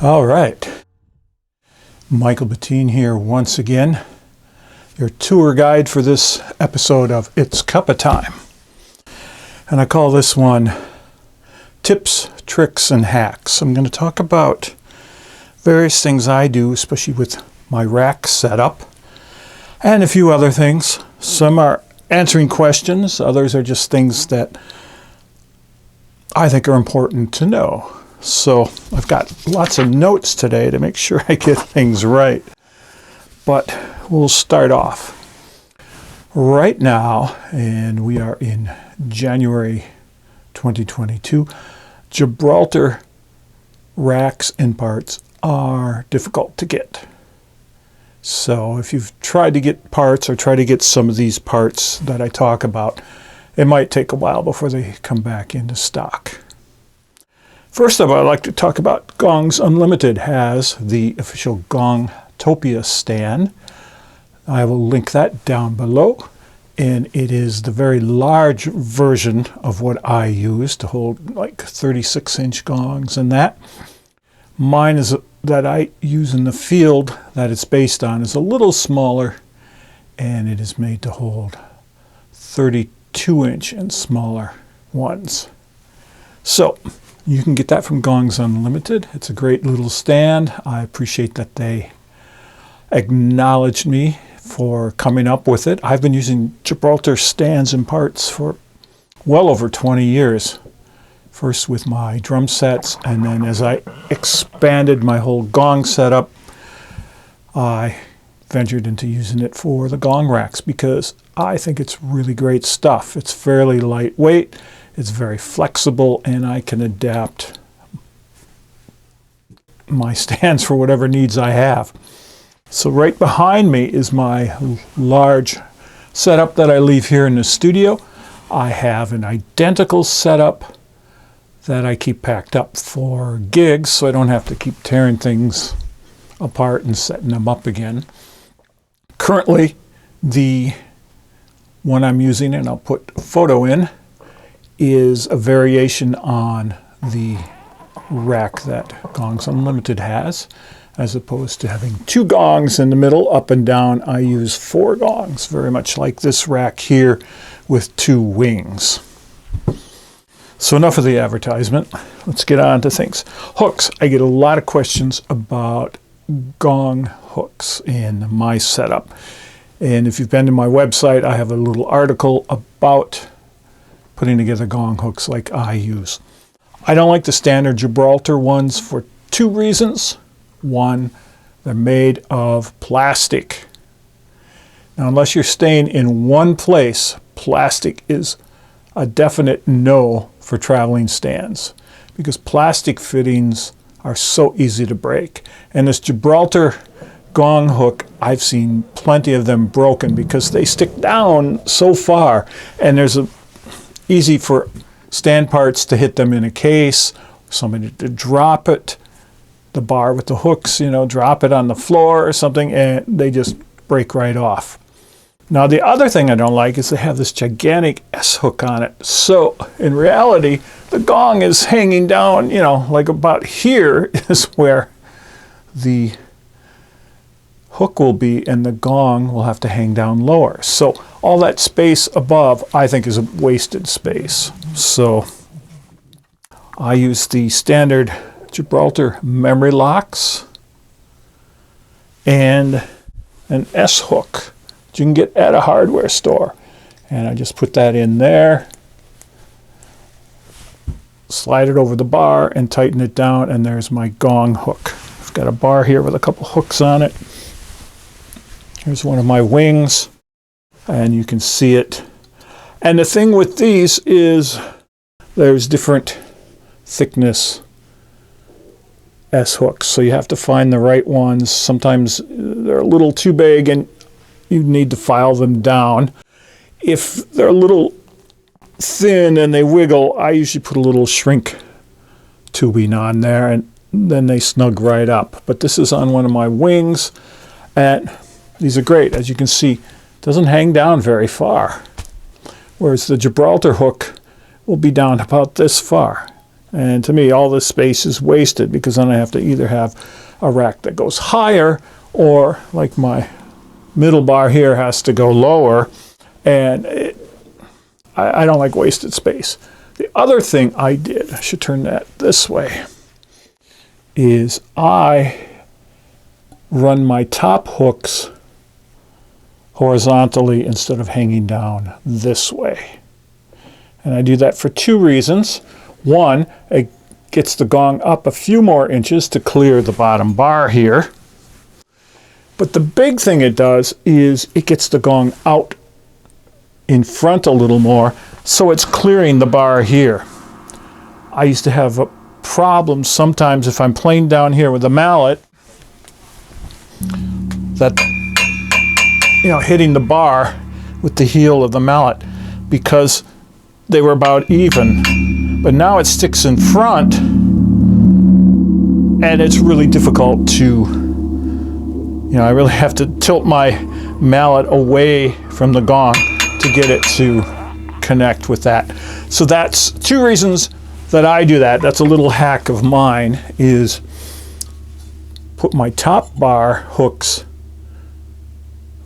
All right, Michael Bettine here once again, your tour guide for this episode of It's Cuppa Time. And I call this one Tips, Tricks, and Hacks. I'm going to talk about various things I do, especially with my rack setup, and a few other things. Some are answering questions, others are just things that I think are important to know. So I've got lots of notes today to make sure I get things right. But we'll start off right now, and we are in January 2022. Gibraltar racks and parts are difficult to get. So if you've tried to get parts or try to get some of these parts that I talk about, it might take a while before they come back into stock. First of all, I'd like to talk about Gongs Unlimited has the official Gongtopia stand. I will link that down below, and it is the very large version of what I use to hold like 36-inch gongs and that. Mine is that I use in the field that it's based on is a little smaller, and it is made to hold 32-inch and smaller ones. So you can get that from Gongs Unlimited. It's a great little stand. I appreciate that they acknowledged me for coming up with it. I've been using Gibraltar stands and parts for well over 20 years. First with my drum sets, and then as I expanded my whole gong setup, I ventured into using it for the gong racks because I think it's really great stuff. It's fairly lightweight. It's very flexible, and I can adapt my stands for whatever needs I have. So right behind me is my large setup that I leave here in the studio. I have an identical setup that I keep packed up for gigs, so I don't have to keep tearing things apart and setting them up again. Currently, the one I'm using, and I'll put a photo in, is a variation on the rack that Gongs Unlimited has. As opposed to having two gongs in the middle, up and down, I use four gongs, very much like this rack here with two wings. So enough of the advertisement. Let's get on to things. Hooks. I get a lot of questions about gong hooks in my setup. And if you've been to my website, I have a little article about putting together gong hooks like I use. I don't like the standard Gibraltar ones for two reasons. One, they're made of plastic. Now, unless you're staying in one place, plastic is a definite no for traveling stands because plastic fittings are so easy to break. And this Gibraltar gong hook, I've seen plenty of them broken because they stick down so far, and there's easy for stand parts to hit them in a case, somebody to drop it, the bar with the hooks, drop it on the floor or something, and they just break right off. Now, the other thing I don't like is they have this gigantic S hook on it. So in reality, the gong is hanging down, like about here is where the hook will be, and the gong will have to hang down lower. So all that space above, I think, is a wasted space. So I use the standard Gibraltar memory locks and an S hook that you can get at a hardware store. And I just put that in there, slide it over the bar and tighten it down, and there's my gong hook. I've got a bar here with a couple hooks on it. Here's one of my wings, and you can see it. And the thing with these is there's different thickness S hooks, so you have to find the right ones. Sometimes they're a little too big and you need to file them down. If they're a little thin and they wiggle, I usually put a little shrink tubing on there, and then they snug right up. But this is on one of my wings, and these are great. As you can see, it doesn't hang down very far, whereas the Gibraltar hook will be down about this far. And to me, all this space is wasted because then I have to either have a rack that goes higher, or like my middle bar here has to go lower. And I don't like wasted space. The other thing I did, I should turn that this way, is I run my top hooks horizontally instead of hanging down this way. And I do that for two reasons. One, it gets the gong up a few more inches to clear the bottom bar here. But the big thing it does is it gets the gong out in front a little more, so it's clearing the bar here. I used to have a problem sometimes if I'm playing down here with a mallet, that, hitting the bar with the heel of the mallet, because they were about even. But now it sticks in front, and it's really difficult to, I really have to tilt my mallet away from the gong to get it to connect with that. So that's two reasons that I do that. That's a little hack of mine, is put my top bar hooks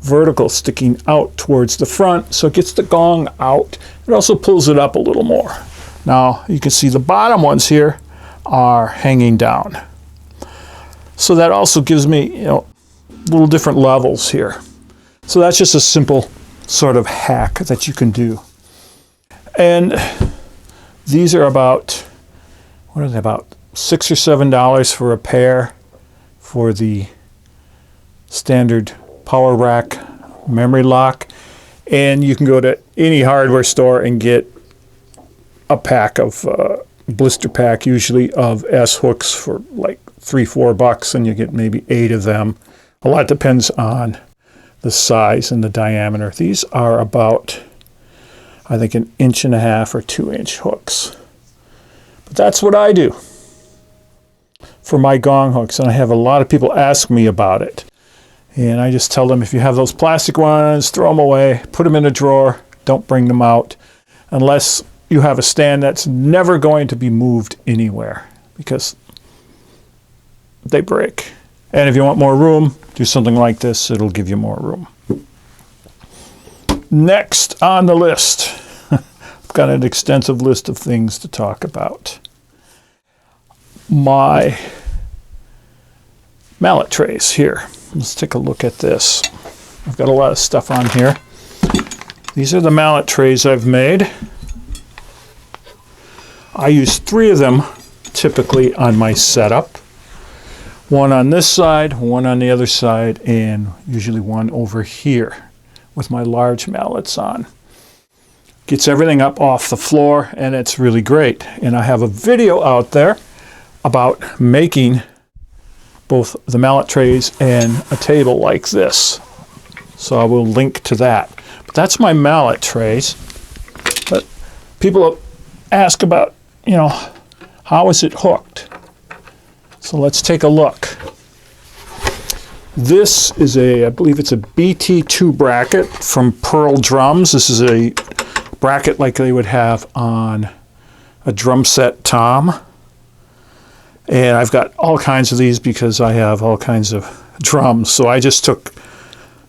vertical, sticking out towards the front, so it gets the gong out. It also pulls it up a little more. Now you can see the bottom ones here are hanging down. So that also gives me, little different levels here. So that's just a simple sort of hack that you can do. And these are about, what are they, about $6 or $7 for a pair for the standard power rack memory lock. And you can go to any hardware store and get a pack of blister pack, usually of S hooks, for like $3-4, and you get maybe 8 of them. A lot depends on the size and the diameter. These are about, I think, 1.5 inch or 2-inch hooks. But that's what I do for my gong hooks, and I have a lot of people ask me about it. And I just tell them, if you have those plastic ones, throw them away, put them in a drawer, don't bring them out, unless you have a stand that's never going to be moved anywhere, because they break. And if you want more room, do something like this. It'll give you more room. Next on the list, I've got an extensive list of things to talk about. My mallet trays here. Let's take a look at this. I've got a lot of stuff on here. These are the mallet trays I've made. I use 3 of them typically on my setup. One on this side, one on the other side, and usually one over here with my large mallets on. Gets everything up off the floor, and it's really great. And I have a video out there about making both the mallet trays and a table like this. So I will link to that. But that's my mallet trays. But people ask about, how is it hooked? So let's take a look. This is I believe it's a BT2 bracket from Pearl Drums. This is a bracket like they would have on a drum set tom. And I've got all kinds of these because I have all kinds of drums. So I just took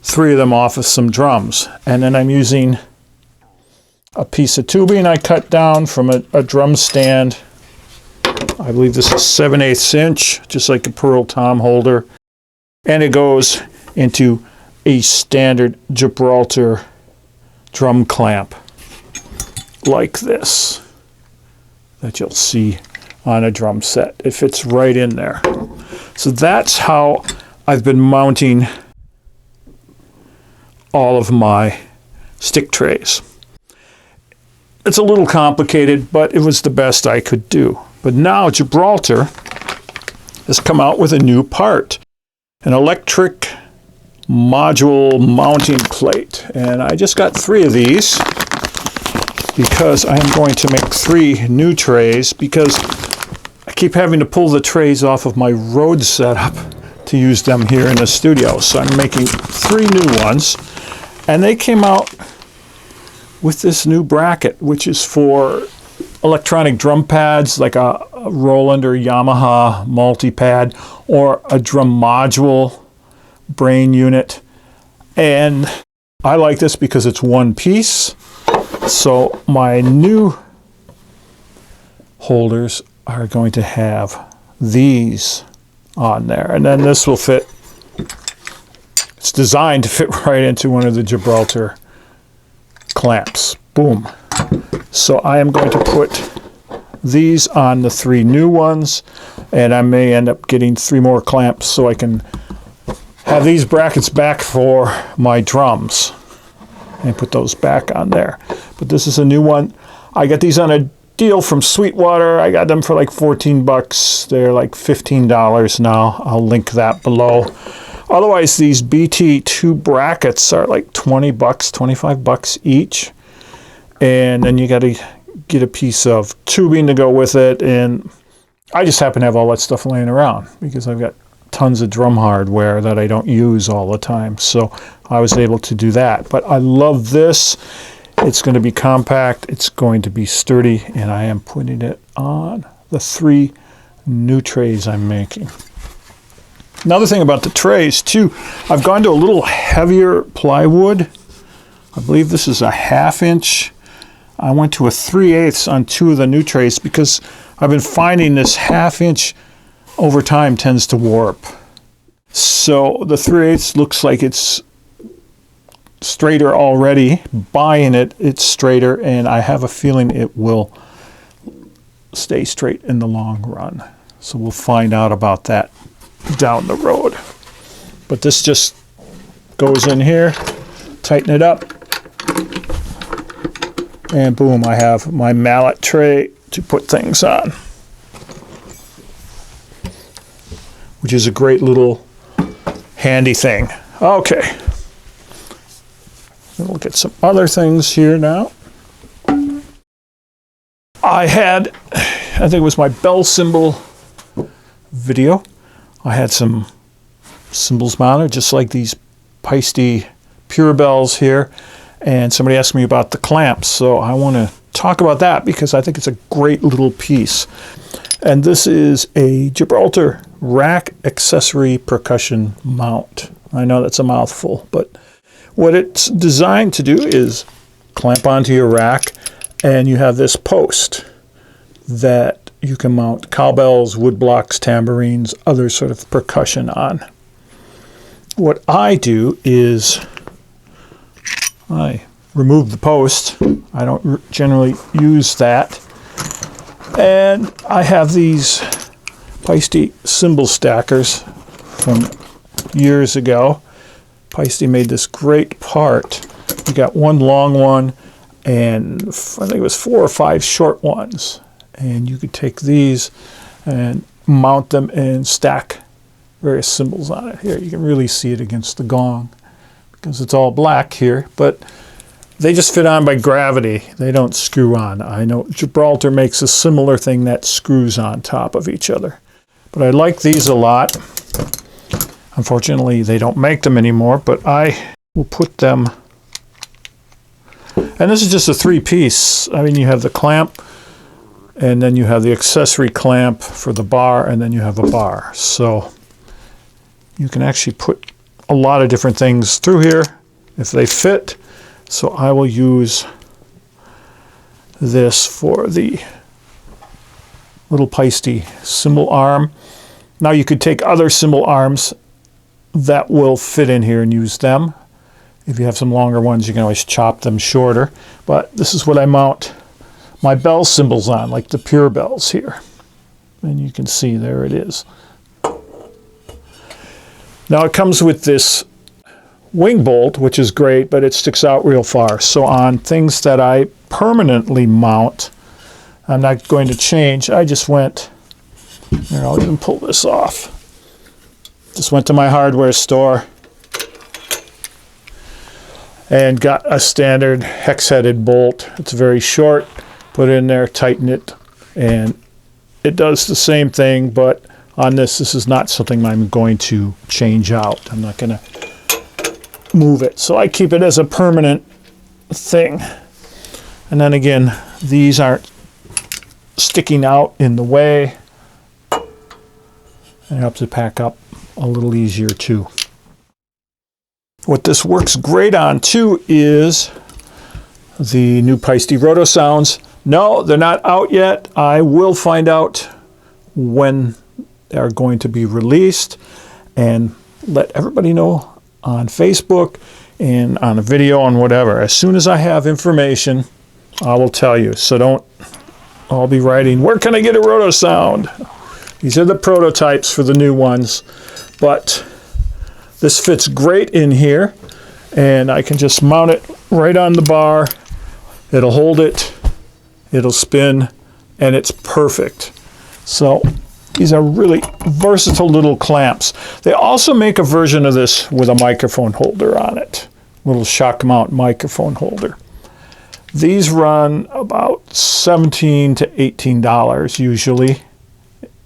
3 of them off of some drums. And then I'm using a piece of tubing I cut down from a drum stand. I believe this is 7/8 inch, just like a Pearl tom holder. And it goes into a standard Gibraltar drum clamp like this that you'll see on a drum set. It fits right in there. So that's how I've been mounting all of my stick trays. It's a little complicated, but it was the best I could do. But now Gibraltar has come out with a new part, an electric module mounting plate. And I just got 3 of these because I am going to make 3 new trays, because I keep having to pull the trays off of my Rode setup to use them here in the studio. So I'm making 3 new ones. And they came out with this new bracket, which is for electronic drum pads like a Roland or Yamaha multi-pad, or a drum module brain unit. And I like this because it's one piece. So my new holders are going to have these on there, and then this will fit. It's designed to fit right into one of the Gibraltar clamps. Boom. So I am going to put these on the 3 new ones, and I may end up getting 3 more clamps so I can have these brackets back for my drums and put those back on there. But this is a new one. I got these on a deal from Sweetwater. I got them for like 14 bucks. They're like $15 now. I'll link that below. Otherwise, these BT2 brackets are like 20 bucks, 25 bucks each. And then you got to get a piece of tubing to go with it. And I just happen to have all that stuff laying around because I've got tons of drum hardware that I don't use all the time. So I was able to do that. But I love this. It's going to be compact, it's going to be sturdy, and I am putting it on the 3 new trays I'm making. Another thing about the trays too, I've gone to a little heavier plywood. I believe this is a 1/2 inch. I went to a 3/8 on 2 of the new trays because I've been finding this 1/2 inch over time tends to warp. So the 3/8 looks like it's straighter already. Buying it, it's straighter, and I have a feeling it will stay straight in the long run. So we'll find out about that down the road. But this just goes in here, tighten it up, and boom, I have my mallet tray to put things on, which is a great little handy thing. Okay. We'll look at some other things here now. I think it was my bell cymbal video. I had some cymbals mounted, just like these Peisty Pure Bells here. And somebody asked me about the clamps, so I want to talk about that because I think it's a great little piece. And this is a Gibraltar rack accessory percussion mount. I know that's a mouthful, but what it's designed to do is clamp onto your rack, and you have this post that you can mount cowbells, wood blocks, tambourines, other sort of percussion on. What I do is I remove the post. I don't generally use that. And I have these Peisty cymbal stackers from years ago. Peisty made this great part. You got one long one, and I think it was 4 or 5 short ones. And you could take these and mount them and stack various cymbals on it. Here, you can really see it against the gong because it's all black here, but they just fit on by gravity. They don't screw on. I know Gibraltar makes a similar thing that screws on top of each other. But I like these a lot. Unfortunately, they don't make them anymore, but I will put them. And this is just a 3-piece. I mean, you have the clamp, and then you have the accessory clamp for the bar, and then you have a bar. So you can actually put a lot of different things through here if they fit. So I will use this for the little Peisty cymbal arm. Now you could take other cymbal arms that will fit in here and use them. If you have some longer ones, you can always chop them shorter. But this is what I mount my bell cymbals on, like the Pure Bells here. And you can see there it is. Now it comes with this wing bolt, which is great, but it sticks out real far. So on things that I permanently mount, I'm not going to change. I just went, here, I'll even pull this off. Just went to my hardware store and got a standard hex-headed bolt. It's very short. Put it in there, tighten it, and it does the same thing, but on this is not something I'm going to change out. I'm not going to move it. So I keep it as a permanent thing. And then again, these aren't sticking out in the way. It helps it pack up a little easier too. What this works great on too is the new Peisty Roto Sounds. No, they're not out yet. I will find out when they're going to be released and let everybody know on Facebook and on a video and whatever. As soon as I have information, I will tell you. So don't all be writing, where can I get a Roto Sound? These are the prototypes for the new ones, but this fits great in here, and I can just mount it right on the bar. It'll hold it, it'll spin, and it's perfect. So these are really versatile little clamps. They also make a version of this with a microphone holder on it, little shock mount microphone holder. These run about $17 to $18 usually,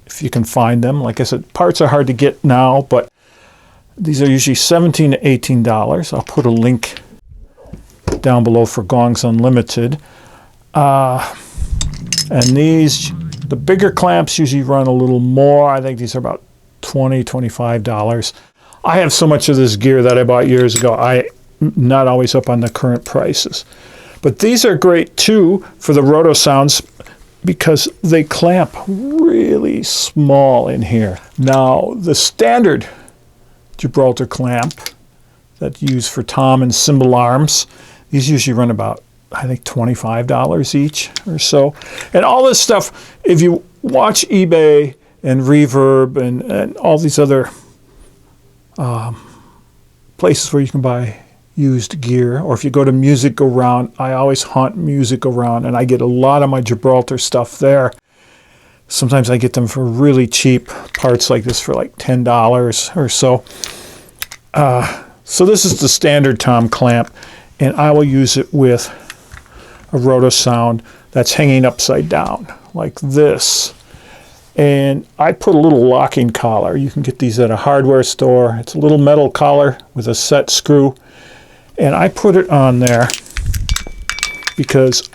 if you can find them. Like I said, parts are hard to get now, but these are usually $17 to $18. I'll put a link down below for Gongs Unlimited. And these, the bigger clamps usually run a little more. I think these are about $20, $25. I have so much of this gear that I bought years ago, I'm not always up on the current prices. But these are great too for the Roto Sounds because they clamp really small in here. Now, the standard Gibraltar clamp that's used for tom and cymbal arms, these usually run about, I think, $25 each or so. And all this stuff, if you watch eBay and Reverb and all these other places where you can buy used gear, or if you go to Music Go Round, I always hunt Music Go Round, and I get a lot of my Gibraltar stuff there. Sometimes I get them for really cheap, parts like this for like $10 or so. So this is the standard tom clamp, and I will use it with a Roto Sound that's hanging upside down like this. And I put a little locking collar. You can get these at a hardware store. It's a little metal collar with a set screw. And I put it on there because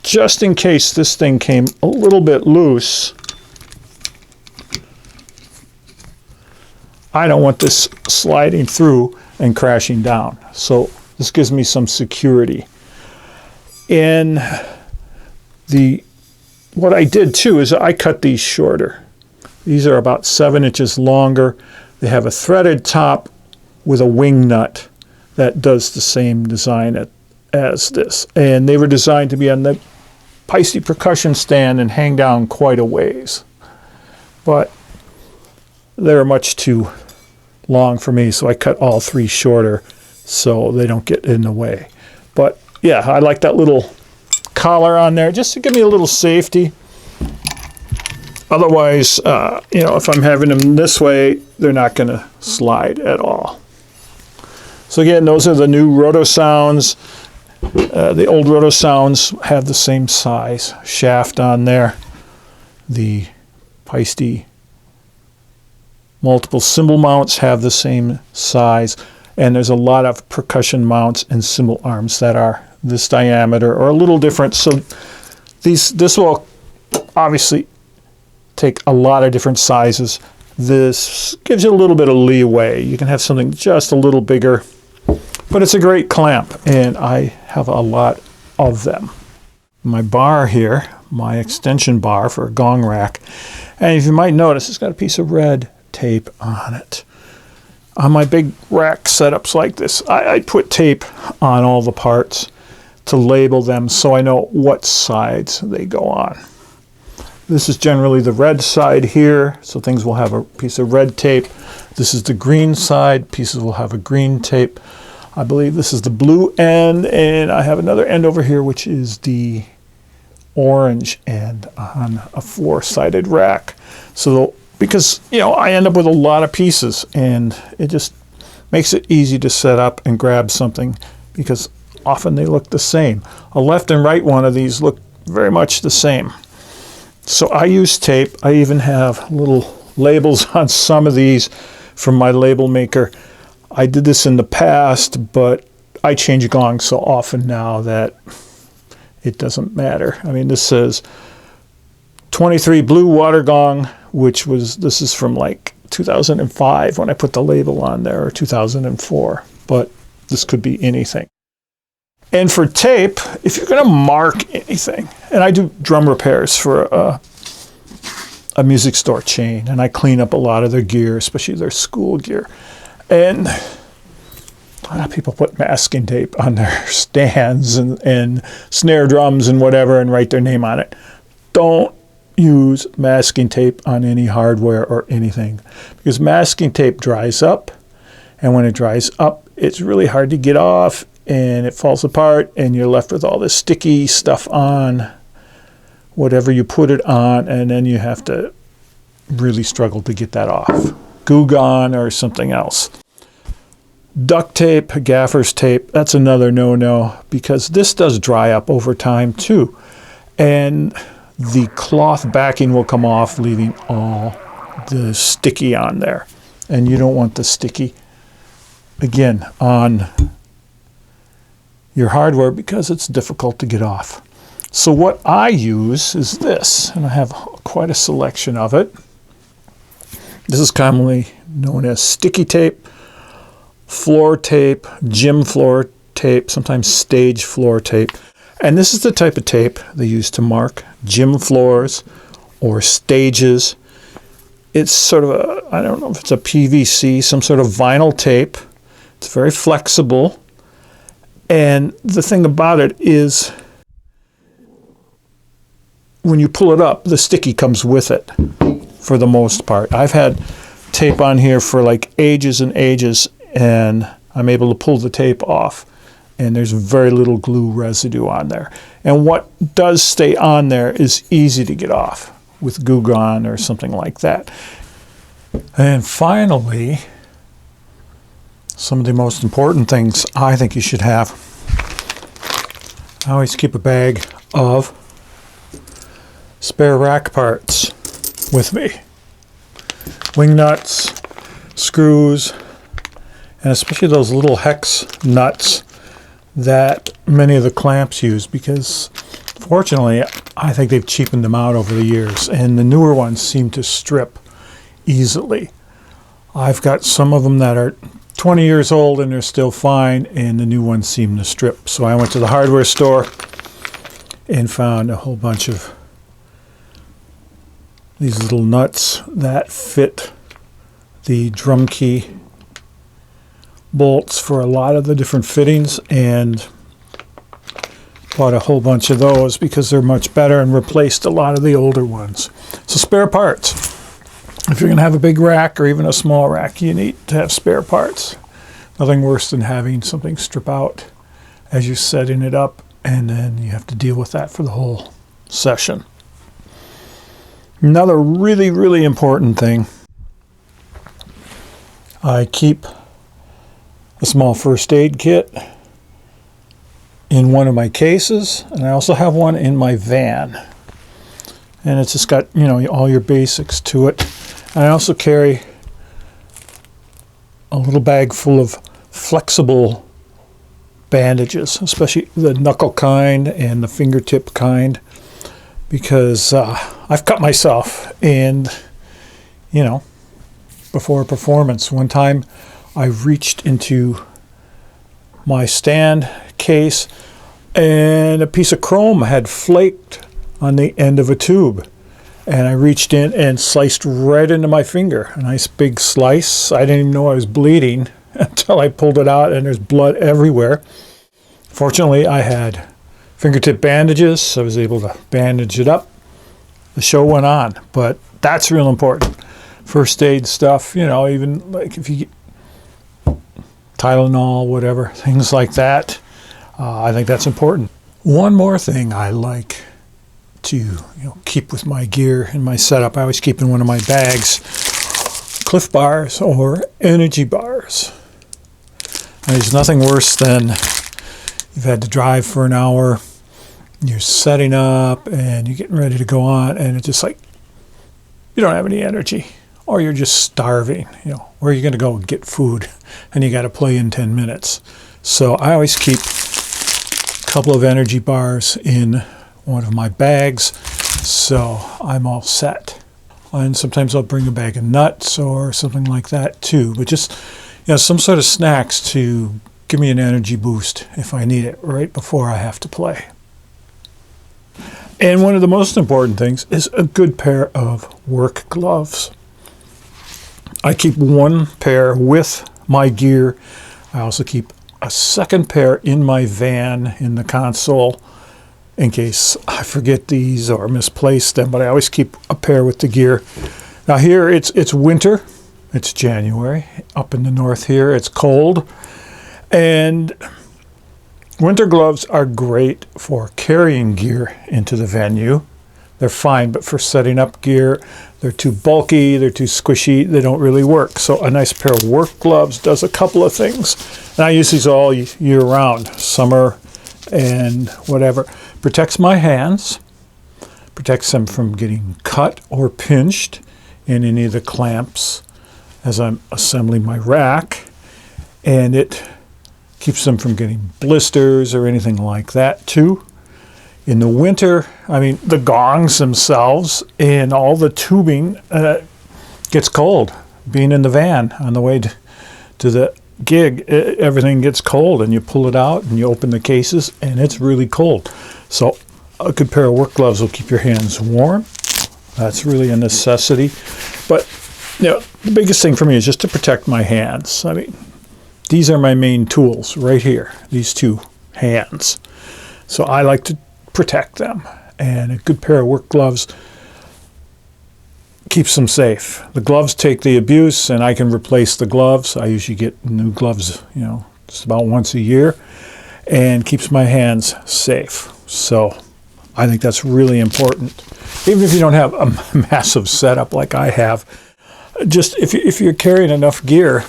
just in case this thing came a little bit loose, I don't want this sliding through and crashing down. So this gives me some security. And what I did too is I cut these shorter. These are about 7 inches longer. They have a threaded top with a wing nut that does the same design as this. And they were designed to be on the Peisty percussion stand and hang down quite a ways. But they're much too long for me, so I cut all 3 shorter so they don't get in the way. But yeah, I like that little collar on there just to give me a little safety. Otherwise, if I'm having them this way, they're not going to slide at all. So again, those are the new Roto Sounds. The old Roto Sounds have the same size shaft on there. The Peisty multiple cymbal mounts have the same size. And there's a lot of percussion mounts and cymbal arms that are this diameter or a little different. So this will obviously take a lot of different sizes. This gives you a little bit of leeway. You can have something just a little bigger. But it's a great clamp, and I have a lot of them. My bar here, my extension bar for a gong rack, and if you might notice, it's got a piece of red tape on it. On my big rack setups like this, I put tape on all the parts to label them so I know what sides they go on. This is generally the red side here, so things will have a piece of red tape. This is the green side, pieces will have a green tape. I believe this is the blue end, and I have another end over here, which is the orange end on a 4-sided rack. So, because, I end up with a lot of pieces, and it just makes it easy to set up and grab something, because often they look the same. A left and right one of these look very much the same. So I use tape. I even have little labels on some of these from my label maker. I did this in the past, but I change gongs so often now that it doesn't matter. I mean, this says 23 blue water gong, this is from like 2005 when I put the label on there, or 2004, but this could be anything. And for tape, if you're going to mark anything, and I do drum repairs for a music store chain, and I clean up a lot of their gear, especially their school gear. And a lot of people put masking tape on their stands and snare drums and whatever and write their name on it. Don't use masking tape on any hardware or anything, because masking tape dries up, and when it dries up, it's really hard to get off, and it falls apart, and you're left with all this sticky stuff on whatever you put it on, and then you have to really struggle to get that off. Glue gun or something else. Duct tape, gaffer's tape, that's another no-no, because this does dry up over time too, and the cloth backing will come off, leaving all the sticky on there, and you don't want the sticky again on your hardware because it's difficult to get off. So what I use is this, and I have quite a selection of it. This is commonly known as sticky tape, floor tape, gym floor tape, sometimes stage floor tape. And this is the type of tape they use to mark gym floors or stages. It's sort of I don't know if it's a PVC, some sort of vinyl tape. It's very flexible. And the thing about it is, when you pull it up, the sticky comes with it for the most part. I've had tape on here for like ages and ages, and I'm able to pull the tape off, and there's very little glue residue on there. And what does stay on there is easy to get off with glue gun or something like that. And finally, some of the most important things I think you should have. I always keep a bag of spare rack parts with me. Wing nuts, screws, and especially those little hex nuts that many of the clamps use, because fortunately I think they've cheapened them out over the years, and the newer ones seem to strip easily. I've got some of them that are 20 years old and they're still fine, and the new ones seem to strip. So I went to the hardware store and found a whole bunch of these little nuts that fit the drum key bolts for a lot of the different fittings, and bought a whole bunch of those because they're much better, and replaced a lot of the older ones. So spare parts. If you're going to have a big rack or even a small rack, you need to have spare parts. Nothing worse than having something strip out as you're setting it up, and then you have to deal with that for the whole session. Another really, really important thing, I keep a small first aid kit in one of my cases, and I also have one in my van. And it's just got, all your basics to it. And I also carry a little bag full of flexible bandages, especially the knuckle kind and the fingertip kind, because I've cut myself, and before a performance one time I reached into my stand case and a piece of chrome had flaked on the end of a tube, and I reached in and sliced right into my finger, a nice big slice. I didn't even know I was bleeding until I pulled it out, and there's blood everywhere. Fortunately, I had fingertip bandages, so I was able to bandage it up. The show went on, but that's real important. First aid stuff, even like if you get Tylenol, whatever, things like that. I think that's important. One more thing I like to keep with my gear and my setup, I always keep in one of my bags Cliff bars or energy bars. And there's nothing worse than you've had to drive for an hour, you're setting up and you're getting ready to go on, and it's just like you don't have any energy, or you're just starving. Where are you going to go get food? And you got to play in 10 minutes. So I always keep a couple of energy bars in one of my bags. So I'm all set. And sometimes I'll bring a bag of nuts or something like that too. But just, some sort of snacks to give me an energy boost if I need it right before I have to play. And one of the most important things is a good pair of work gloves. I keep one pair with my gear. I also keep a second pair in my van in the console in case I forget these or misplace them, but I always keep a pair with the gear. Now here it's winter. It's January. Up in the north here it's cold. And winter gloves are great for carrying gear into the venue. They're fine, but for setting up gear, they're too bulky, they're too squishy, they don't really work. So a nice pair of work gloves does a couple of things. And I use these all year round, summer and whatever. Protects my hands, protects them from getting cut or pinched in any of the clamps as I'm assembling my rack. And it keeps them from getting blisters or anything like that too. In the winter, the gongs themselves and all the tubing gets cold. Being in the van on the way to the gig, everything gets cold and you pull it out and you open the cases and it's really cold. So a good pair of work gloves will keep your hands warm. That's really a necessity. But the biggest thing for me is just to protect my hands. These are my main tools right here, these two hands. So I like to protect them, and a good pair of work gloves keeps them safe. The gloves take the abuse and I can replace the gloves. I usually get new gloves, just about once a year, and keeps my hands safe. So I think that's really important. Even if you don't have a massive setup like I have, just if you're carrying enough gear,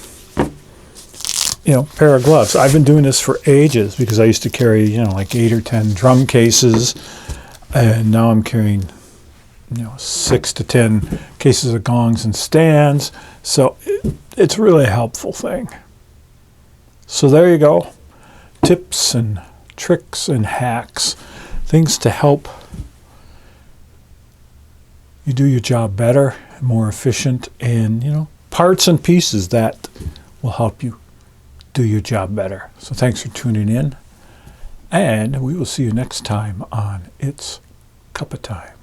pair of gloves. I've been doing this for ages because I used to carry, like 8 or 10 drum cases, and now I'm carrying, 6 to 10 cases of gongs and stands. So it's really a helpful thing. So there you go. Tips and tricks and hacks, things to help you do your job better, more efficient, and, parts and pieces that will help you do your job better. So thanks for tuning in, and we will see you next time on It's Cuppa Time.